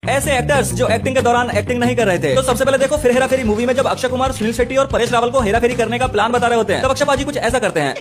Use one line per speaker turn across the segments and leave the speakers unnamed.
ऐसे एक्टर्स जो एक्टिंग के दौरान एक्टिंग नहीं कर रहे थे। तो सबसे पहले देखो फिर हेरा फेरी मूवी में जब अक्षय कुमार, सुनील शेट्टी और परेश रावल को हेरा फेरी करने का प्लान बता रहे होते हैं, तब अक्षय पाजी कुछ ऐसा करते हैं।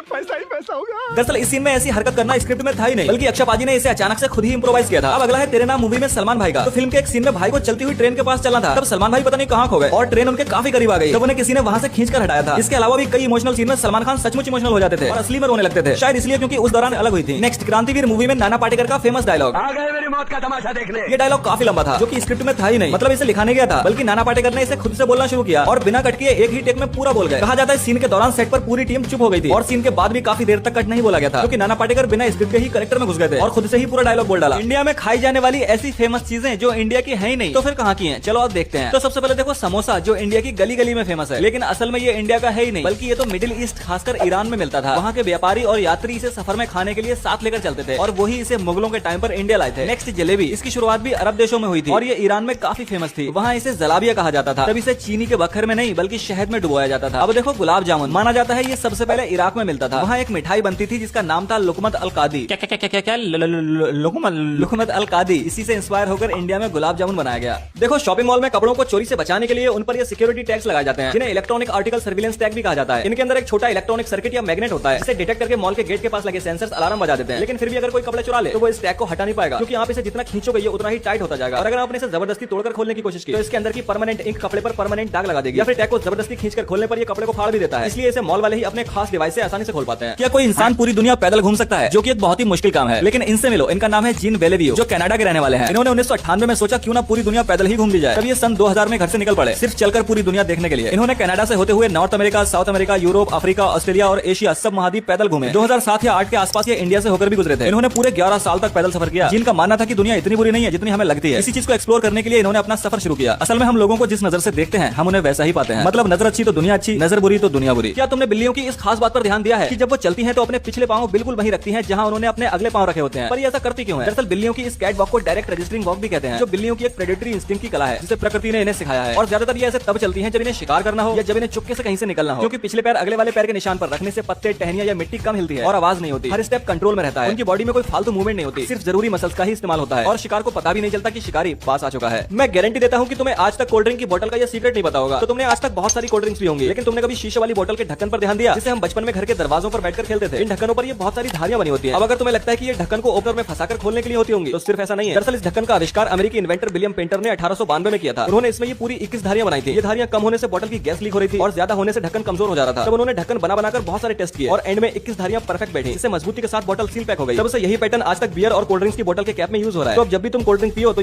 पैसा ही पैसा होगा।
दरअसल इस सीन में ऐसी हरकत करना स्क्रिप्ट में था ही नहीं, बल्कि अक्षय पाजी ने इसे अचानक से खुद ही इम्प्रोवाइज किया था। अब अगला है तेरे नाम मूवी में सलमान भाई का। तो फिल्म के एक सीन में भाई को चलती हुई ट्रेन के पास चलना था, तब सलमान भाई पता नहीं कहाँ खो गए और ट्रेन उनके काफी करीब आ गई, तब उन्हें किसी ने वहाँ से खींच कर हटाया था। इसके अलावा भी कई इमोशनल सीन में सलमान खान सचमुच इमोशनल हो जाते थे और असली में रोने लगते थे, शायद इसलिए क्योंकि उस दौरान अलग हुई थी। नेक्स्ट क्रांतिवीर मूवी में नाना पाटेकर का फेमस डायलॉग,
आ गए मेरी मौत का तमाशा देखने।
ये डायलॉग काफी लंबा था, जो कि स्क्रिप्ट में था ही नहीं, मतलब इसे लिखाने गया था, बल्कि नाना पाटेकर ने इसे खुद से बोलना शुरू किया और बिना कट किए एक ही टेक में पूरा बोल गए। कहा जाता है सीन के दौरान सेट पर पूरी टीम चुप हो गई थी और सीन के बाद भी काफी देर तक कट नहीं बोला गया था, क्योंकि नाना पाटेकर बिना स्क्रिप्ट के ही कैरेक्टर में घुस गए थे और खुद से ही पूरा डायलॉग बोल डाला। इंडिया में खाई जाने वाली ऐसी फेमस चीजें जो इंडिया की है ही नहीं, तो फिर कहाँ की हैं? चलो आप देखते हैं। तो सबसे पहले देखो समोसा, जो इंडिया की गली गली में फेमस है, लेकिन असल में ये इंडिया का है ही नहीं, बल्कि ये तो मिडिल ईस्ट खासकर ईरान में मिलता था। वहाँ के व्यापारी और यात्री इसे सफर में खाने के लिए साथ लेकर चलते थे और वही इसे मुगलों के टाइम पर इंडिया लाए थे। नेक्स्ट जलेबी, इसकी शुरुआत भी अरब देशों में हुई थी और ये ईरान में काफी फेमस थी। वहाँ इसे जलाबिया कहा जाता था। तब इसे चीनी के बखर में नहीं बल्कि शहद में डुबोया जाता था। अब देखो गुलाब जामुन, माना जाता है ये सबसे पहले इराक में मिलता था। वहाँ एक मिठाई बनती थी जिसका नाम था लुकमत अल कादी। क्या लुकमत अल कादी, इसी से इंस्पायर होकर इंडिया में गुलाब जामुन बनाया गया। देखो शॉपिंग मॉल में कपड़ों को चोरी से बचाने के लिए उन पर ये सिक्योरिटी टैग्स लगाए जाते हैं, जिन्हें इलेक्ट्रॉनिक आर्टिकल सर्विलेंस टैग भी कहा जाता है। इनके अंदर एक छोटा इलेक्ट्रॉनिक सर्किट या मैग्नेट होता है, इसे डिटेक्ट करके मॉल के गेट के पास लगे सेंसर्स अलार्म बजा देते हैं। लेकिन फिर भी अगर कोई कपड़े चुरा ले तो वो इस टैग को हटा नहीं पाएगा, क्योंकि आप इसे जितना खींचोगे ये उतना ही टाइट होता जाएगा। और अगर आपने इसे जबरदस्ती तोड़कर खोलने की कोशिश की तो इसके अंदर की परमानेंट इंक कपड़े पर परमानेंट दाग लगा देगी, या फिर टैग को जबरदस्ती खींचकर खोलने पर ये कपड़े को फाड़ भी देता है। इसलिए इसे मॉल वाले ही अपने खास डिवाइस से आसानी से खोल पाते हैं। क्या कोई इंसान पूरी दुनिया पैदल घूम सकता है? जो कि एक बहुत ही मुश्किल काम है, लेकिन इनसे मिलो। इनका नाम है जीन बेलेवियो, जो कनाडा के रहने वाले हैं। इन्होंने 1998 में सोचा क्यों ना पूरी दुनिया पैदल ही घूम ली जाए। तब ये सन 2000 में घर से निकल पड़े, सिर्फ चलकर पूरी दुनिया देखने के लिए। इन्होंने कनाडा से होते हुए north America, south America, Europe, Africa, Australia और एशिया सब महाद्वीप पैदल घूमे। 2007 या 8 के आसपास ये इंडिया से होकर भी गुजरे थे। इन्होंने पूरे 11 साल तक पैदल सफर किया। जिनका मानना था कि दुनिया इतनी बुरी नहीं है जितनी हमें लगती है। इसी चीज को एक्सप्लोर करने के लिए इन्होंने अपना सफर शुरू किया। असल में हम लोगों को जिस नजर से देखते हैं हम उन्हें वैसा ही पाते हैं। मतलब नजर अच्छी तो दुनिया अच्छी, नजर बुरी तो दुनिया बुरी। क्या तुमने बिल्लियों की इस खास बात पर ध्यान दिया है कि जब वो चलती हैं तो अपने पिछले पांव बिल्कुल वहीं रखती हैं जहां उन्होंने अपने अगले पांव रखे होते हैं? पर ये ऐसा करती क्यों है? दरअसल बिल्लियों की इस कैट वॉक को डायरेक्ट रजिस्टरिंग वॉक भी कहते हैं, जो बिल्लियों की एक प्रेडेटरी इंस्टिंक्ट की कला है जिसे प्रकृति ने इन्हें सिखाया है। और ज्यादातर ये ऐसे तब चलती हैं जब इन्हें शिकार करना हो या जब इन्हें चुपके से कहीं से निकलना हो, क्योंकि पिछले पैर अगले वाले पैर के निशान पर रखने से पत्ते, टहनियां या मिट्टी कम हिलती है और आवाज नहीं होती। हर स्टेप कंट्रोल में रहता है। उनकी बॉडी में कोई फालतू मूवमेंट नहीं होती, सिर्फ जरूरी मसल्स का ही इस्तेमाल होता है और शिकार को पता भी नहीं चलता कि शिकारी पास आ चुका है। मैं गारंटी देता हूँ कि तुम्हें आज तक कोल्ड ड्रिंक की बोतल का ये सीक्रेट नहीं पता होगा। तो तुमने आज तक बहुत सारी कोल्ड ड्रिंक्स भी होंगी, लेकिन तुमने कभी शीशे वाली बोतल के ढक्कन पर ध्यान दिया, जिसे हम बचपन में घर के दरवाजों पर बैठकर खेलते थे? इन ढक्कनों पर ये बहुत सारी धारियां बनी होती है। अब अगर तुम्हें लगता है कि ये ढक्कन को ओपनर में फंसाकर खोलने के लिए होती होंगी, तो सिर्फ ऐसा नहीं है। दरअसल इस ढक्कन का आविष्कार अमेरिकी इन्वेंटर विलियम पेंटर ने 1892 में किया था। उन्होंने इसमें ये पूरी 21 धारियां बनाई थी। ये धारियां कम होने से बोतल की गैस लीक हो रही थी और ज्यादा होने से ढक्कन कमजोर हो जा रहा था। तब उन्होंने ढक्कन बनाकर बहुत सारे टेस्ट किए और एंड में 21 धारियां परफेक्ट बैठी, इससे मजबूती के साथ बोतल सील पैक हो गई। तब से यही पैटर्न आज तक बियर और कोल्ड ड्रिंक्स की बोतल के कैप में यूज हो रहा है। तो अब जब भी तुम कोल्ड ड्रिंक पियो तो